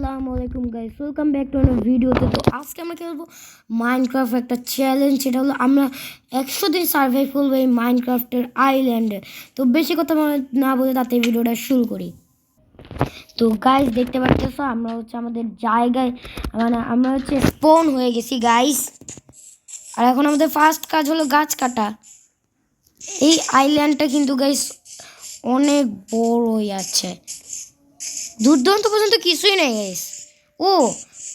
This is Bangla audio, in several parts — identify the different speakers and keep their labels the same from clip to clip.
Speaker 1: আসসালামু আলাইকুম guys, welcome back to another ভিডিওতে। তো আজকে আমরা খেলবো মাইনক্রাফট একটা চ্যালেঞ্জ। সেটা হলো আমরা 100 দিন সার্ভাইভ করবো এই মাইনক্রাফটের আইল্যান্ডে। তো বেশি কথা না বলে তাতে ভিডিওটা শুরু করি। তো গাইস দেখতে পাচ্ছ আমরা হচ্ছে আমাদের জায়গায়, মানে আমরা হচ্ছে স্পন হয়ে গেছি গাইস। আর এখন আমাদের ফার্স্ট কাজ হলো গাছ কাটা। এই আইল্যান্ডটা কিন্তু গাইস অনেক বড়ই আছে, দূরদূরান্ত পর্যন্ত কিছুই নেই গাইস। ও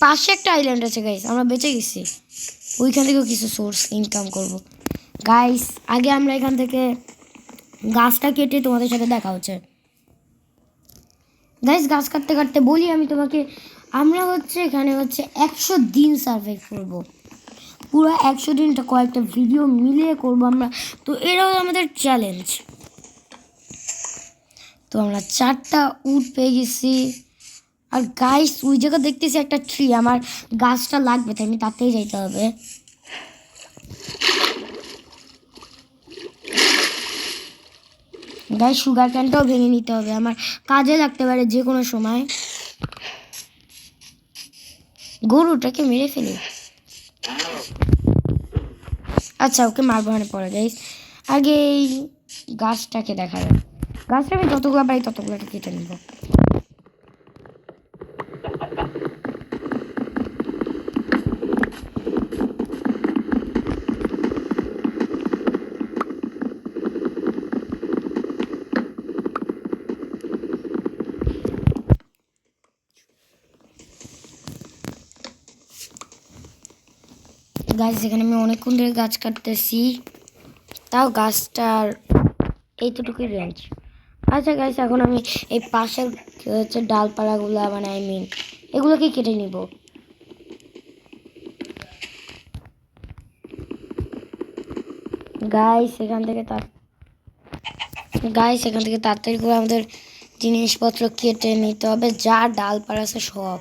Speaker 1: পাশে একটা আইল্যান্ড আছে গাইস, আমরা বেঁচে গেছি। ওইখান থেকেও কিছু সোর্স ইনকাম করব গাইস। আগে আমরা এখান থেকে গাছটা কেটে তোমাদের সাথে দেখা হচ্ছে গাইস। গাছ কাটতে কাটতে বলি আমি তোমাকে, আমরা হচ্ছে এখানে হচ্ছে 100 দিন সার্ভাইভ করব, পুরো 100 দিনটা কয়েকটা ভিডিও মিলিয়ে করব আমরা। তো এটাও আমাদের চ্যালেঞ্জ। তো আমরা 4টা উড পেয়ে গেছি। আর গাইস ওই জায়গা দেখতেছি একটা ট্রি, আমার গাছটা লাগবে, তাই আমি তাতেই যাইতে হবে। গাইস সুগার ক্যানটাও ভেঙে নিতে হবে, আমার কাজে লাগতে পারে যে কোনো সময়। গরুটাকে মেরে ফেলি। আচ্ছা ওকে মারবো মানে পরে গাইস, আগে এই গাছটাকে দেখা যাবে। গাছটা আমি যতগুলো পাই ততগুলোকে কেটে নেব। গাছ যেখানে আমি অনেকক্ষণ ধরে গাছ কাটতেছি, তাও গাছটার এইটুকুই রেঞ্জ। আচ্ছা গাইস এখন আমি এই পাশের হচ্ছে ডালপালাগুলা, মানে এগুলোকে কেটে নিব। গাইস এখান থেকে তাড়াতাড়ি করে আমাদের জিনিসপত্র কেটে নিতে হবে, যা ডালপালা আছে সব,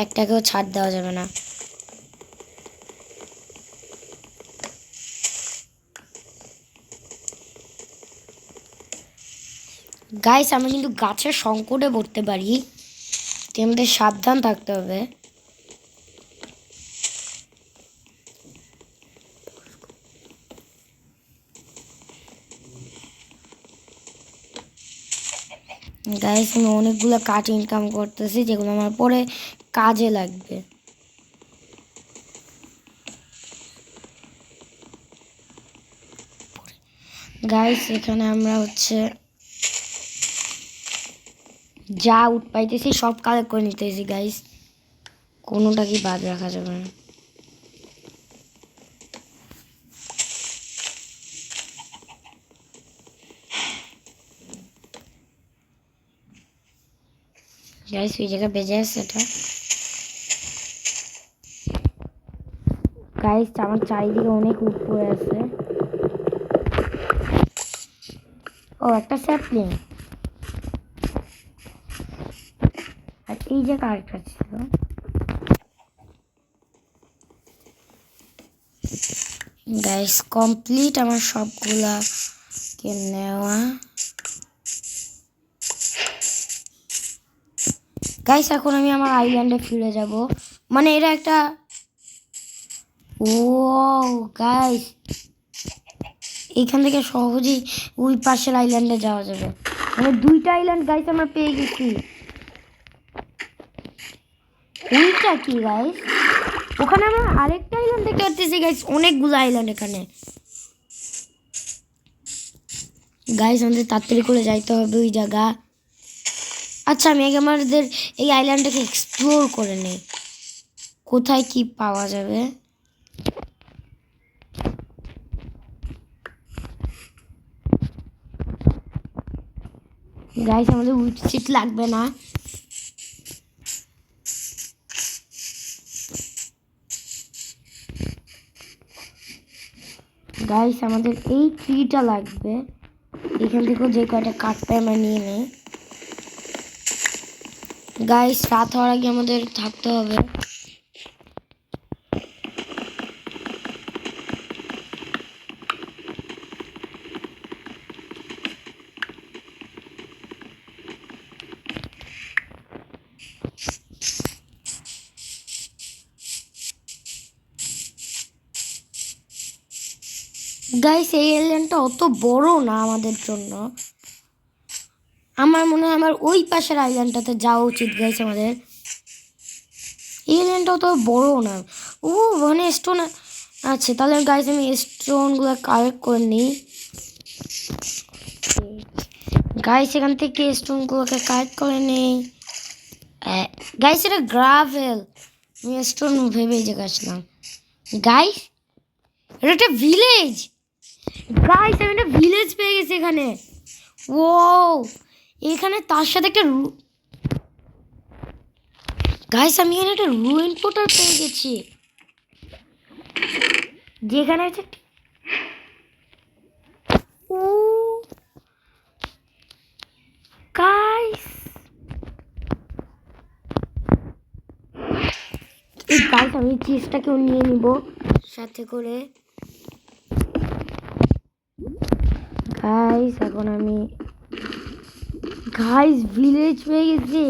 Speaker 1: একটাকেও ছাড় দেওয়া যাবে না। গাইস আমরা কিন্তু গাছের সংকটে পড়তে পারি, আমাদের সাবধান থাকতে হবে। গাইস আমি অনেকগুলো কাঠ ইনকাম করতেছি, যেগুলো আমার পরে কাজে লাগবে। গাইস এখানে আমরা হচ্ছে যা উঠ পাইতেছি সব কালেক্ট করে নিতেছি গাইস, কোনোটা কি বাদ রাখা যাবে না। গাইস ওই জায়গায় বেজে আছে এটা। গাইস আমার চারিদিকে অনেক উঠ পড়ে আছে। ও একটা স্যাপলিং, আর এই জায়গা আরেকটা ছিল। গাইস কমপ্লিট আমার সবগুলা কে নেওয়া। গাইস এখন আমি আমার আইল্যান্ডে ফিরে যাব, মানে এটা একটা, ও গাইস এইখান থেকে সহজেই ওই পাশের আইল্যান্ডে যাওয়া যাবে, মানে 2টা আইল্যান্ড গাইস আমরা পেয়ে গেছি। ওইটা কি গাইস, ওখানে আমরা আরেকটা আইল্যান্ড দেখতে পাচ্ছি গাইস, অনেকগুলো আইল্যান্ড এখানে। গাইস আমাদের তাড়াতাড়ি করে যাইতে হবে ওই জায়গা। আচ্ছা আমি আগে আমাদের এই আইল্যান্ডটাকে এক্সপ্লোর করে নেই, কোথায় কি পাওয়া যাবে। গাইস আমাদের উইট সিট লাগবে না। গাইস আমাদের এই ট্রিটা লাগবে, এখান থেকেও যে কয়টা কাঠ পাই আমরা নিয়ে নেই। গাইস রাত হওয়ার আগে আমাদের থাকতে হবে। গাইস এই আইল্যান্ডটা অত বড় না আমাদের জন্য। আমার মনে হয় আমার ওই পাশের আইল্যান্ডটাতে যাওয়া উচিত গাইস আমাদের। এই আইল্যান্ডটা অত বড় না। ও মানে স্টোন আছে, তাহলে গাইস আমি স্টোনগুলো কালেক্ট করে নিই। গাইস এখান থেকে স্টোনগুলোকে কালেক্ট করে নিই। গাইস এটা গ্রাভেল, আমি স্টোন ভেবে যে গাছলাম। গাইস এটা একটা ভিলেজ। গাইস আমি একটা ভিলেজ পেয়ে গেছি এখানে। ও এখানে তার সাথে একটা গাইস আমি এখানে একটা রুইন পোর্টাল পেয়ে গেছি, যেখানে আছে ও গাইস। গাইস আমি চিজটাকেও নিয়ে নিব সাথে করে। গাইস এখন আমি গাইস ভিলেজ পেয়ে গেছি।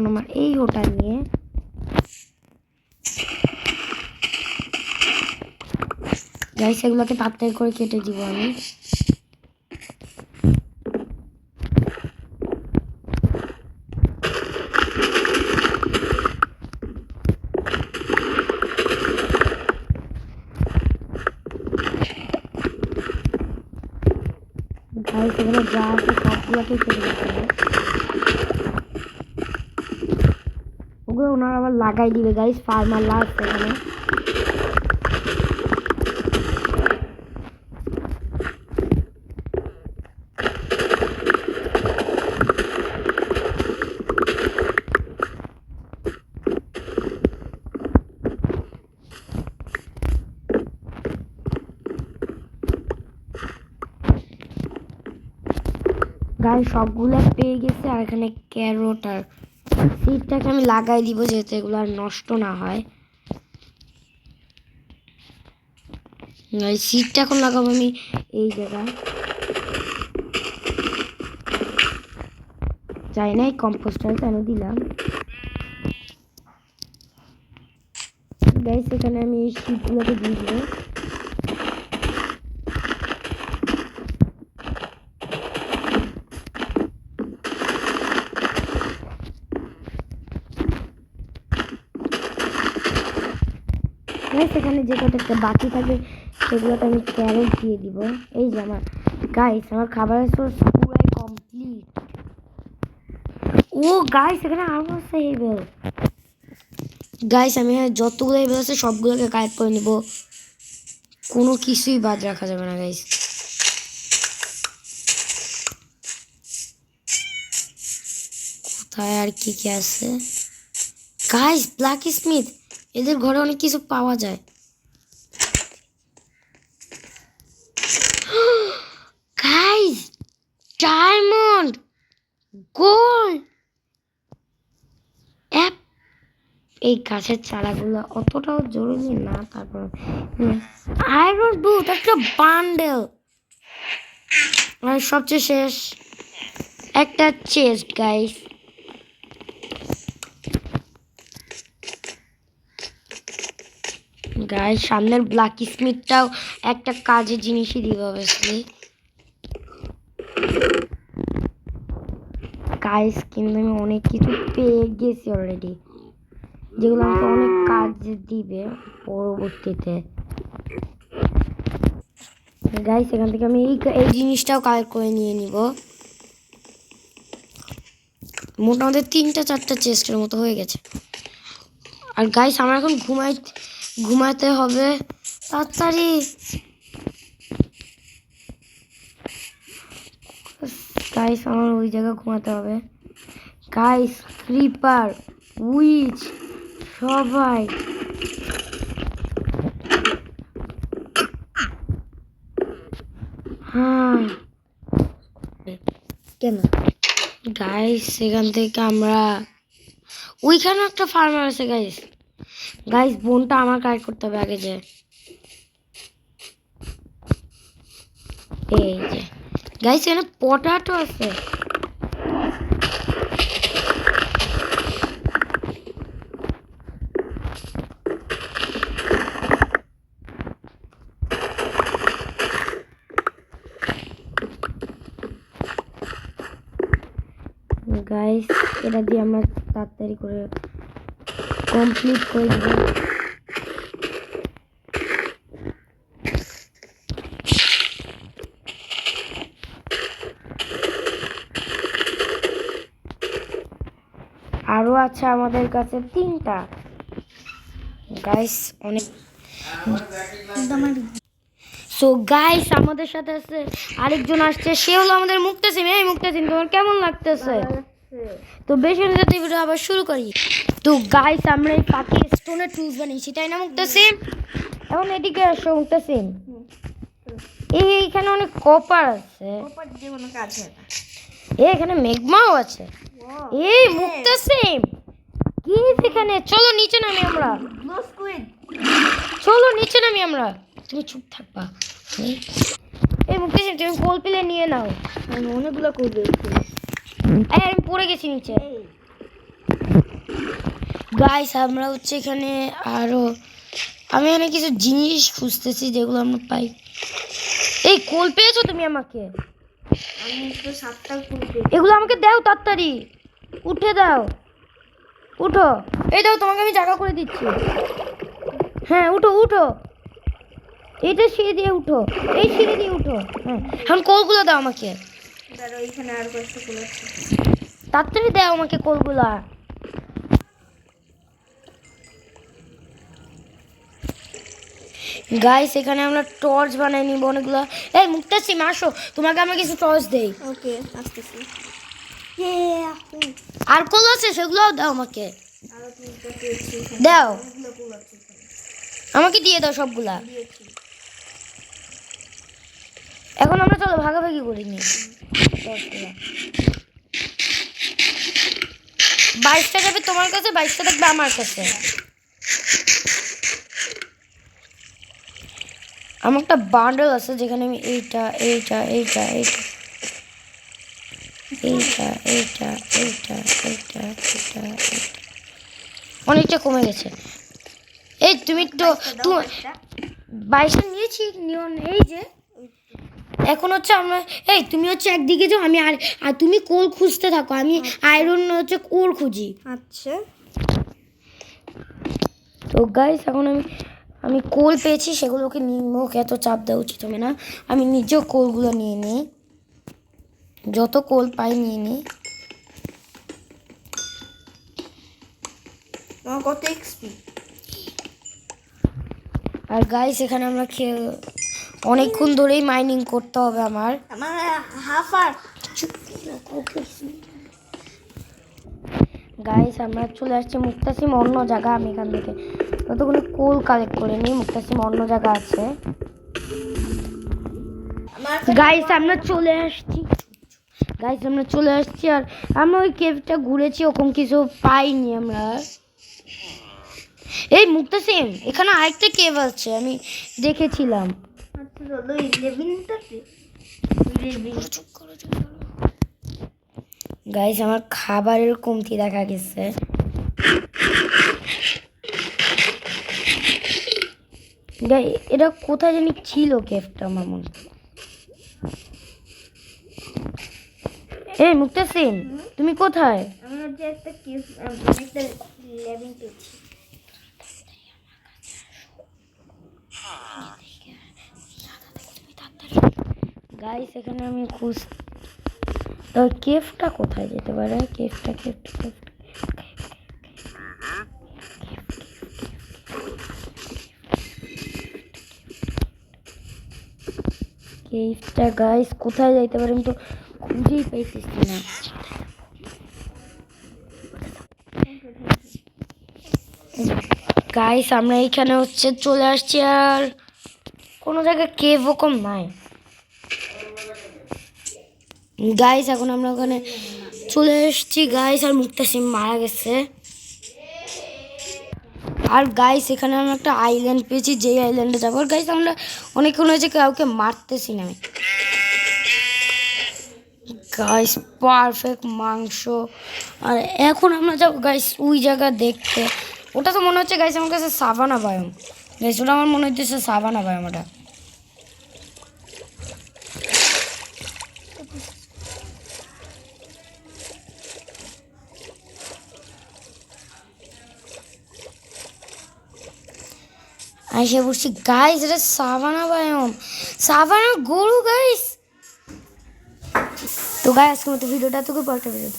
Speaker 1: আমার এই ওটা নিয়ে গাইস এগুলোকে তাড়াতাড়ি করে কেটে দিব আমি। গাইস এখানে যা আছে সবগুলোকে কেটে দিতে হবে। ওগুলো ওনারা আবার লাগাই দিবে গাইস, ফার্মার লাস্ট এখানে। গাইস সবগুলো পেয়ে গেছে, আর এখানে ক্যারোট আর সিডটাকে আমি লাগাই দিব যাতে এগুলো আর নষ্ট না হয়। সিডটা এখন লাগাবো আমি এই জায়গায়। চাই না এই কম্পোস্টার কেন দিলাম। গাইস এখানে আমি এই সিডগুলোকে দিয়ে দিব। সেখানে যে কটা বাকি থাকবে সেগুলোতে আমি ক্যারট দিয়ে দিব। এই যে আমার গাইস আমার খাবারের সোর্স পুরাই কমপ্লিট। ও গাইস এখানে আরো আছে হেভেল। গাইস আমি যতগুলো হেভেল আছে সবগুলোকে কালেক্ট করে নিব, কোনো কিছুই বাদ রাখা যাবে না গাইস। কোথায় আর কি কি আছে গাইস? ব্ল্যাক স্মিথ, এদের ঘরে অনেক কিছু পাওয়া যায়। Guys diamond, gold, app. এই গাছের চারাগুলো অতটাও জরুরি না, তারপর আয়রন বুট একটা বান্ডেল, আর সবচেয়ে শেষ একটা চেস্ট গাইস। গাইস সামনের ব্ল্যাক স্মিথটাও একটা কাজের জিনিসই দিবে অবভিয়াসলি। গাইস কিন্তু আমি অনেক কিছু পেয়ে গেছি অলরেডি, যেগুলো আমাকে অনেক কাজ দিবে পরবর্তীতে। গাইস এখান থেকে আমি এই জিনিসটাও কালেক্ট করে নিয়ে নিব। মোটামুটি 3-4টা চেস্টের মতো হয়ে গেছে। আর গাইস আমার এখন ঘুমাতে হবে তাড়াতাড়ি। গাইস আমার ওই জায়গায় ঘুমাতে হবে। গাইস ক্রিপার, উইচ সবাই হ্যাঁ কেন গাইস সেখান থেকে আমরা ওইখানে একটা ফার্মার আছে গাইস। গাইস বোনটা আমার কালেক্ট করতে হবে আগে। যে এই যে গাইস এখানে পটাটো আছে। গাইস এটা দিয়ে আমরা তাড়াতাড়ি করে কমপ্লিট করে দেব। আরো আছে আমাদের কাছে 3টা গাইস অনেক। সো গাইস আমাদের সাথে আছে আরেকজন আসছে, সে হলো আমাদের মুক্তাসিম। এই মুক্তাসিম তোমার কেমন লাগতেছে? তো বেশি যাতে ভিডিও আবার শুরু করি। তো গাইস আমরা এই পাখি স্টোনের টুলস বানিয়েছি, তাই না মুক্তাসিম? এখন এদিকে আসো মুক্তাসিম। এইখানে অনেক কপার আছে,
Speaker 2: কপার দিয়ে কোনো কাজ হয় না।
Speaker 1: এখানে মেঘমাও আছে। এই মুক্তাসিম কি এখানে? চলো নিচে নামি আমরা।
Speaker 2: ব্লু স্কুইড,
Speaker 1: চলো নিচে নামি আমরা। তুমি চুপ থাকবা। এই মুক্তাসিম তুমি কোল পেলে নিয়ে নাও।
Speaker 2: আমি অনেকগুলো করবে।
Speaker 1: আমি পড়ে গেছি নিচে। গাইস আমরা হচ্ছে এখানে আরো আমি এখানে কিছু জিনিস খুঁজতেছি যেগুলো আমরা পাই। এই কোল পেয়েছো তুমি আমাকে?
Speaker 2: আমি তো 7টা করবে।
Speaker 1: এগুলো আমাকে দাও তাড়াতাড়ি, উঠে দাও, উঠো। এই দাও তোমাকে আমি জায়গা করে দিচ্ছি। হ্যাঁ উঠো উঠো, এইটা সিঁড়ি দিয়ে উঠো, এই সিঁড়ি দিয়ে উঠো। হ্যাঁ এখন কোলগুলো দাও আমাকে
Speaker 2: দাঁড়াও, এখানে আর কয়েকটা ফুল আছে।
Speaker 1: তাড়াতাড়ি দাও আমাকে কোলগুলা। গাইস এখানে আমরা টর্চ বানাই নিব অনেকগুলো। এই মুক্তাসিম আসো, তোমাকে আমরা কিছু টর্চ দেই।
Speaker 2: ওকে আসতেছি।
Speaker 1: আর কোল আছে সেগুলোও দাও আমাকে,
Speaker 2: আরো 3টা পেয়েছি।
Speaker 1: দাও
Speaker 2: অনেকগুলো ফুল আছে এখানে।
Speaker 1: আমাকে দিয়ে দাও সবগুলা।
Speaker 2: দিয়েছি।
Speaker 1: এখন আমরা চলো ভাগাভাগি করিনি। 22টা যাবে তোমার কাছে, 22টা থাকবে আমার কাছে। আমার একটা বান্ডেল আছে যেখানে আমি এইটা এইটা এইটা এইটা এইটা এইটা এইটা এইটা এইটা অনেকটা কমে গেছে। এই তুমি তো 22টা নিয়েছি নিয়ন। এই যে এখন হচ্ছে আমরা এই তুমি হচ্ছে একদিকে যাও, আমি আর তুমি কোল খুঁজতে থাকো, আমি আয়রন হচ্ছে কোর খুঁজি।
Speaker 2: আচ্ছা
Speaker 1: তো গাইস এখন আমি কোল পেয়েছি, সেগুলোকে নিয়ে এত চাপ দেওয়া উচিত হবে না। আমি নিজেও কোলগুলো নিয়ে নিই, যত কোল পাই নিয়ে নিই।
Speaker 2: তোমার কত এক্সপি?
Speaker 1: আর গাইস এখানে আমরা অনেকক্ষণ ধরেই মাইনিং করতে হবে আমার।
Speaker 2: আমার হাফ আর
Speaker 1: গাইস আমরা চলে আসছি মুক্তাসিম অন্য জায়গা। আমি এখান থেকে ততক্ষণে কোল কালেক্ট করে নিই। মুক্তাসিম অন্য জায়গা আছে। গাইস আমরা চলে আসছি, গাইস আমরা চলে আসছি। আর আমরা ওই কেভটা ঘুরেছি, ওরকম কিছু পাইনি আমরা। এই মুক্তাসিম এখানে আরেকটা কেভ আছে, আমি দেখেছিলাম।
Speaker 2: আচ্ছা চলো 11টাতে।
Speaker 1: গাইস আমার খাবারের কমতি দেখা গেছে। এটা কোথায় জানি ছিল কেভটা আমার মনে। এই মুক্তাসিম তুমি কোথায়?
Speaker 2: আমি হচ্ছে একটা কেস একটা লেভিং পেয়েছি।
Speaker 1: গাইস এখানে আমি কেভটা কোথায় যেতে পারে? কেভটা কেভটা গাইস কোথায় যাইতে পারে? আমি তো খুঁজেই পাইতেছি না। গাইস আমরা এইখানে হচ্ছে চলে আসছি, আর কোনো জায়গায় কেভ ওরকম নাই। গাইস এখন আমরা ওখানে চলে এসেছি গাইস, আর মুক্তাসিম মারা গেছে। আর গাইস এখানে আমরা একটা আইল্যান্ড পেয়েছি, যেই আইল্যান্ডে যাবো। আর গাইস আমরা অনেকক্ষণ হয়েছে কাউকে মারতেছি না আমি। গাইস পারফেক্ট মাংস। আর এখন আমরা যাবো গাইস ওই জায়গা দেখতে। ওটা তো মনে হচ্ছে গাইস আমার কাছে সাভানা বায়োম। গাইস ওটা আমার মনে হচ্ছে সাভানা বায়োম। ওটা আইসা বলছি গাইস, এটা সাভানা বায়োম, সাভানা গরু গাইস। তো গাইস আজকের মতো ভিডিওটা তোকে পরে ভিডিও